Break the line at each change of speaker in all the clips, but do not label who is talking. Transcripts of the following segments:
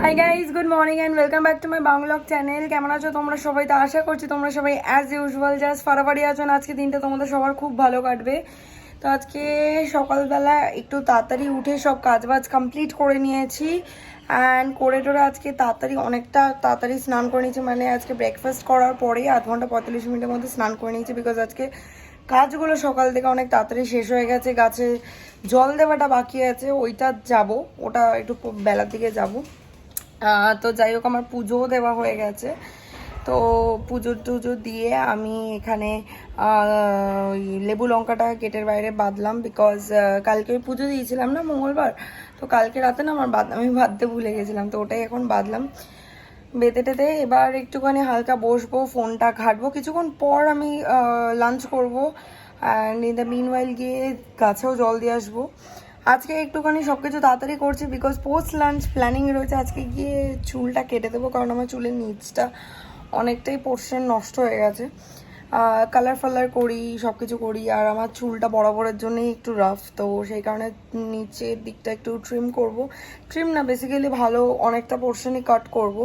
High guys, good morning and welcome back to my vlog channel. কেমন আছো তোমরা সবাই? তো আশা করছি তোমরা সবাই অ্যাজ ইউজুয়াল জাস্ট ফাটাফাটি আছো। আজকে দিনটা তোমাদের সবার খুব ভালো কাটবে। তো আজকে সকালবেলা একটু তাড়াতাড়ি উঠে সব কাজবাজ কমপ্লিট করে নিয়েছি অ্যান্ড করে টোরে আজকে অনেকটা তাড়াতাড়ি স্নান করে নিয়েছি। মানে আজকে ব্রেকফাস্ট করার পরেই 1 ঘন্টা 45 মিনিটের মধ্যে স্নান করে নিয়েছি, বিকজ আজকে কাজগুলো সকাল থেকে অনেক তাড়াতাড়ি শেষ হয়ে গেছে। গাছে জল দেওয়াটা বাকি আছে, ওইটা যাব, ওটা একটু বেলার দিকে যাব। তো যাই হোক, আমার পুজোও দেওয়া হয়ে গেছে। তো পুজো টুজো দিয়ে আমি এখানে ওই লেবু লঙ্কাটা গেটের বাইরে বাঁধলাম, বিকজ কালকে ওই পুজো দিয়েছিলাম না মঙ্গলবার, তো কালকে রাতে না আমি বাঁধতে ভুলে গেছিলাম, তো ওটাই এখন বাঁধলাম। বেঁধে টেতে এবার একটুখানি হালকা বসবো, ফোনটা ঘাঁটবো, কিছুক্ষণ পর আমি লাঞ্চ করবো অ্যান্ড ইন দ্য মিনওয়াইল গিয়ে গাছেও জল দিয়ে আসবো। আজকে একটুখানি সব কিছু তাড়াতাড়ি করছি, বিকজ পোস্ট লাঞ্চ প্ল্যানিং রয়েছে আজকে গিয়ে চুলটা কেটে দেবো, কারণ আমার চুলের নিচটা অনেকটাই পোর্শন নষ্ট হয়ে গেছে। কালার ফালার করি, সব কিছু করি, আর আমার চুলটা বরাবরের জন্যই একটু রাফ, তো সেই কারণে নিচের দিকটা একটু ট্রিম না বেসিক্যালি ভালো অনেকটা পোর্শনই কাট করব।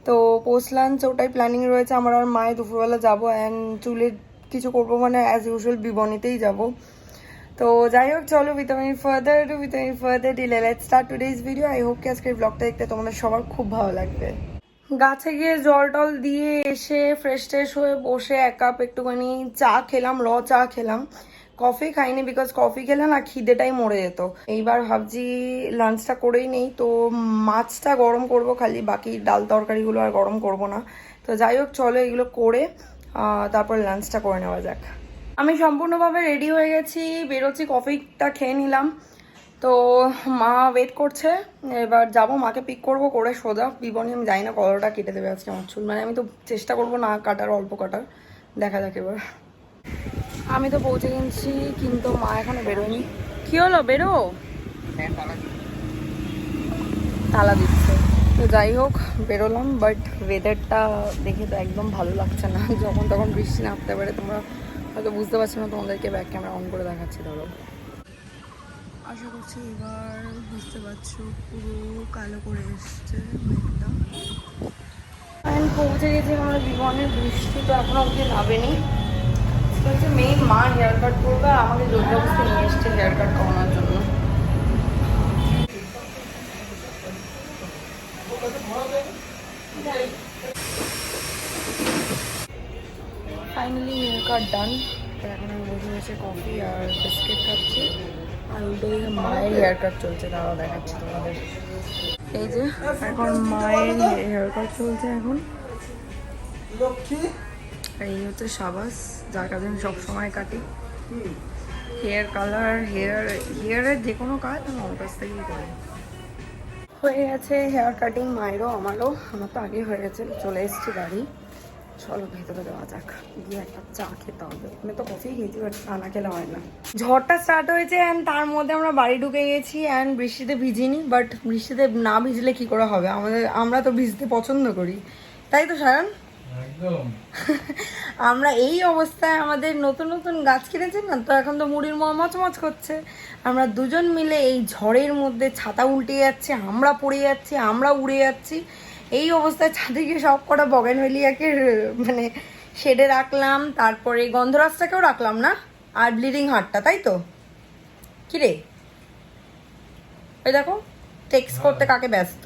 তো পোস্ট লাঞ্চ ওটাই প্ল্যানিং রয়েছে আমার আর মায়ের। দুপুরবেলা যাবো অ্যান্ড চুলের কিছু করবো, মানে অ্যাজ ইউজুয়াল বিবনীতেই যাবো। তো যাই হোক, চলো with further delay let's start today's video. I hope কি আজকের ব্লগটা দেখতে তোমাদের সবার খুব ভালো লাগবে। গাছে গিয়ে জল টল দিয়ে এসে ফ্রেশ ট্রেশ হয়ে বসে 1 কাপ একটুখানি চা খেলাম, চা খেলাম। কফি খাইনি, বিকজ কফি খেলে না খিদেটাই মরে যেত। এইবার ভাবছি লাঞ্চটা করেই নেই, তো মাছটা গরম করব খালি, বাকি ডাল তরকারিগুলো আর গরম করব না। তো যাই হোক, চলো এগুলো করে তারপর লাঞ্চটা করে নেওয়া যাক। আমি সম্পূর্ণভাবে রেডি হয়ে গেছি, বেরোচ্ছি, কফিটা খেয়ে নিলাম। তো মা ওয়েট করছে, এবার যাব, মাকে পিক করব, করে সোজা বিবনি। আমি জানি না কতটা কেটে দেবে আজকে আমার চুল, মানে আমি তো চেষ্টা করব না কাটার, অল্প কাটার, দেখা যাক এবার। আমি তো পৌঁছে গেছি, কিন্তু মা এখনো বেরোয়নি। কি হলো, বেরো? তালা দিচ্ছে। তো যাই হোক, বেরোলাম, বাট ওয়েদারটা দেখে তো একদম ভালো লাগছে না। যখন তখন বৃষ্টি নামতে পারে, তোমরা হয়তো বুঝতে পারছো না, তোমাদেরকে ব্যাক ক্যামেরা অন করে দেখাচ্ছি। ধরো, আশা করছি এবার বুঝতে পারছো, পুরো কালো করে এসছে মেঘটা। আমি পৌঁছে গেছি আমরা বিমানের। বৃষ্টি তো এখনো অবধি নামেনি। বলছে মেয়ে মা হেয়ার কাট করবে, আর আমাকে জোর জবরদস্তি নিয়ে এসছে হেয়ার কাট করানোর জন্য। ফাইনালি হেয়ার কাট ডান। এখন আমি বসে বসে কফি আর বিস্কিট খাচ্ছি, আর ওই মায়ের হেয়ার কাট চলছে, তারাও দেখাচ্ছি তোমাদের। এই যে এখন মায়ের হেয়ার কাট চলছে এখন। আর এই হচ্ছে সাবাস, যার কাছে আমি সবসময় কাটি। হেয়ার কালার, হেয়ারের যে কোনো কাজ আমি ওর কাছ থেকেই করি। হয়ে গেছে হেয়ার কাটিং মায়েরও আমারও। আমার তো আগে হয়ে গেছে, চলে এসেছি বাড়ি। চলো ভেতরে যাওয়া যাক, গিয়ে একটা চা খেতে হবে। আমি তো কফি খেয়েছি, বাট চা না খেলে হয় না। ঝড়টা স্টার্ট হয়েছে অ্যান্ড তার মধ্যে আমরা বাড়ি ঢুকে গেছি অ্যান্ড বৃষ্টিতে ভিজিনি, বাট বৃষ্টিতে না ভিজলে কি করে হবে, আমরা তো ভিজতে পছন্দ করি, তাই তো সায়ন? আমরা এই অবস্থায় আমাদের নতুন নতুন গাছ কিনেছি না, তো এখন তো মুড়ির মচমচ করছে। আমরা দুজন মিলে এই ঝড়ের মধ্যে ছাতা উল্টে যাচ্ছে, আমরা পড়ে যাচ্ছি, আমরা উড়ে যাচ্ছি। এই অবস্থায় ছাদে গিয়ে সব কটা বগেনভেলিয়াকে মানে শেডে রাখলাম, তারপরে গন্ধরাজটাকেও রাখলাম না, আর ব্লিডিং হার্টটা, তাই তো? কিরে ওই দেখো টেক্সট করতে কাকে ব্যস্ত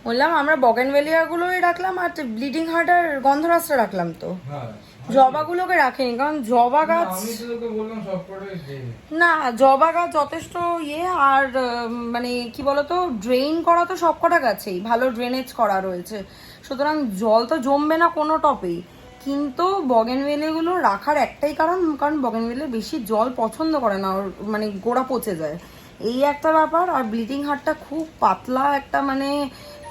বললাম। আমরা বগেনভেলিয়াগুলোই রাখলাম, আর ব্লিডিং হার্ট আর গন্ধরাজটা রাখলাম। তো জবাগুলোকে রাখিনি, কারণ জবা গাছ না, জবা গাছ যথেষ্ট ইয়ে, আর মানে কি বলতো, ড্রেন করা তো সব কটা গাছেই ভালো ড্রেনেজ করা রয়েছে, সুতরাং জল তো জমবে না কোনো টপেই। কিন্তু বগেনভেলিয়াগুলো রাখার একটাই কারণ বগেনভেলিয়া বেশি জল পছন্দ করে না, ওর মানে গোড়া পচে যায়, এই একটা ব্যাপার। আর ব্লিডিং হার্টটা খুব পাতলা একটা মানে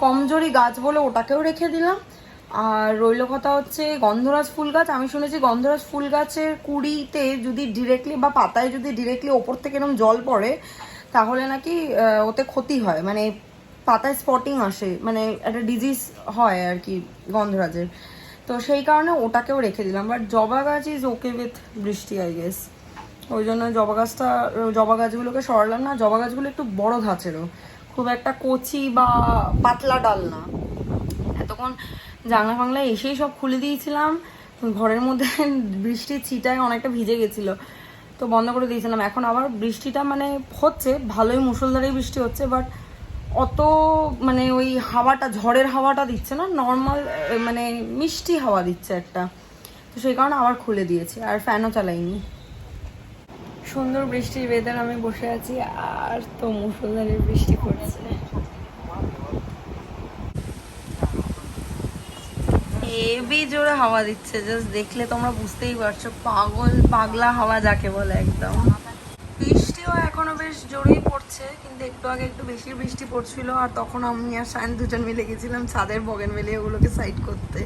কমজোরি গাছ বলে ওটাকেও রেখে দিলাম। আর রইল কথা হচ্ছে গন্ধরাজ ফুল গাছ। আমি শুনেছি গন্ধরাজ ফুল গাছের কুড়িতে যদি ডিরেক্টলি বা পাতায় যদি ডিরেক্টলি ওপর থেকে এরকম জল পড়ে, তাহলে নাকি ওতে ক্ষতি হয়, মানে পাতায় স্পটিং আসে, মানে একটা ডিজিজ হয় আর কি গন্ধরাজের। তো সেই কারণে ওটাকেও রেখে দিলাম। বাট জবা গাছ ইজ ওকে উইথ বৃষ্টি, আই গেস। ওই জন্য জবা গাছগুলোকে সরালাম না। জবা গাছগুলো একটু বড় ধাঁচেরও, খুব একটা কচি বা পাতলা ডাল না। এতক্ষণ জানলা ফাংলা এসেই সব খুলে দিয়েছিলাম, ঘরের মধ্যে বৃষ্টির ছিটায় অনেকটা ভিজে গেছিলো, তো বন্ধ করে দিয়েছিলাম। এখন আবার বৃষ্টিটা মানে হচ্ছে, ভালোই মুষলধারে বৃষ্টি হচ্ছে, বাট অত মানে ওই হাওয়াটা, ঝড়ের হাওয়াটা দিচ্ছে না, নর্মাল মানে মিষ্টি হাওয়া দিচ্ছে একটা, তো সেই কারণে আবার খুলে দিয়েছি, আর ফ্যানও চালাইনি। সুন্দর বৃষ্টির ওয়েদার, আমি বসে আছি আর তো মুষলধারে বৃষ্টি পড়ছে। হেবি জোরে হাওয়া দিচ্ছে, জাস্ট দেখলে তোমরা বুঝতেই পারছো, পাগলা হাওয়া যাকে বলে একদম। বৃষ্টিও এখনো বেশ জোরেই পড়ছে, কিন্তু একটু আগে একটু বেশি বৃষ্টি পড়ছিল, আর তখন আমি আর সায়ন দুজন মিলে গেছিলাম ছাদের বগেনভেলিয়া ওগুলোকে সাইড করতে,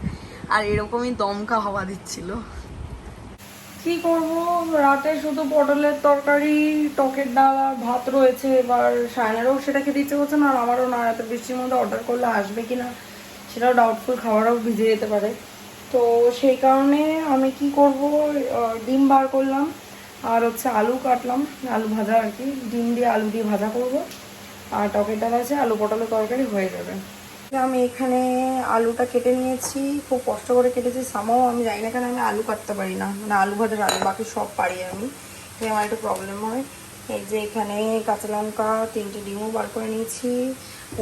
আর এরকমই দমকা হাওয়া দিচ্ছিল। কি করব, রাতে শুধু পটলের তরকারি, টকের ডাল আর ভাত রয়েছে। এবার সায়নেরও সেটা খেতে ইচ্ছে করছে না, আর আমারও না। রাতে বৃষ্টির মধ্যে অর্ডার করলে আসবে কিনা সেটাও ডাউটফুল, খাবারও ভিজে যেতে পারে। তো সেই কারণে আমি কি করব, ডিম বার করলাম, আর হচ্ছে আলু কাটলাম, আলু ভাজা আর কি, ডিম দিয়ে আলু দিয়ে ভাজা করব, আর টকের ডাল আছে, আলু পটলের তরকারি হয়ে যাবে। আমি এখানে আলুটা কেটে নিয়েছি, খুব কষ্ট করে কেটেছি। সামাও আমি জানি না কেন আমি আলু কাটতে পারি না, মানে আলু ভাজার আলু, বাকি সব পারি আমি, তাই আমার একটু প্রবলেম হয়। এই যে এখানে কাঁচা লঙ্কা, 3টে ডিমও বার করে নিয়েছি,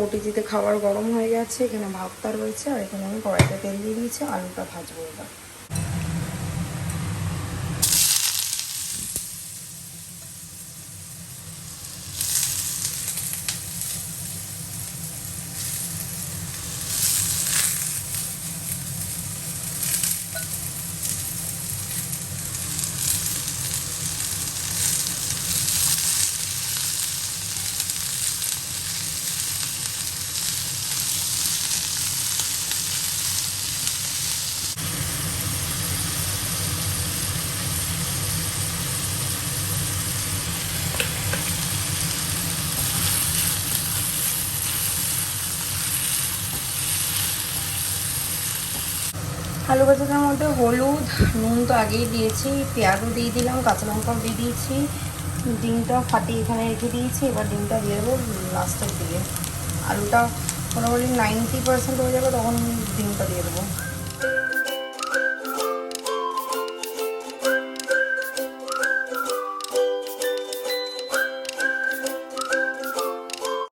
ওটিজিতে খাবার গরম হয়ে গেছে, এখানে ভাতটা রয়েছে, আর এখানে আমি কড়াইতে তেল দিয়ে দিয়েছি, আলুটা ভাজবো এবার। আলু ভাজাটার মধ্যে হলুদ, নুন তো আগেই দিয়েছি, পেঁয়াজও দিয়ে দিলাম, কাঁচা লঙ্কাও দিয়ে দিয়েছি, ডিমটা ফাটিয়ে এখানে রেখে দিয়েছি। এবার ডিমটা দিয়ে দেবো লাস্টের দিকে, আলুটা মোটামুটি 90% হয়ে যাবে, তখন ডিমটা দিয়ে দেবো।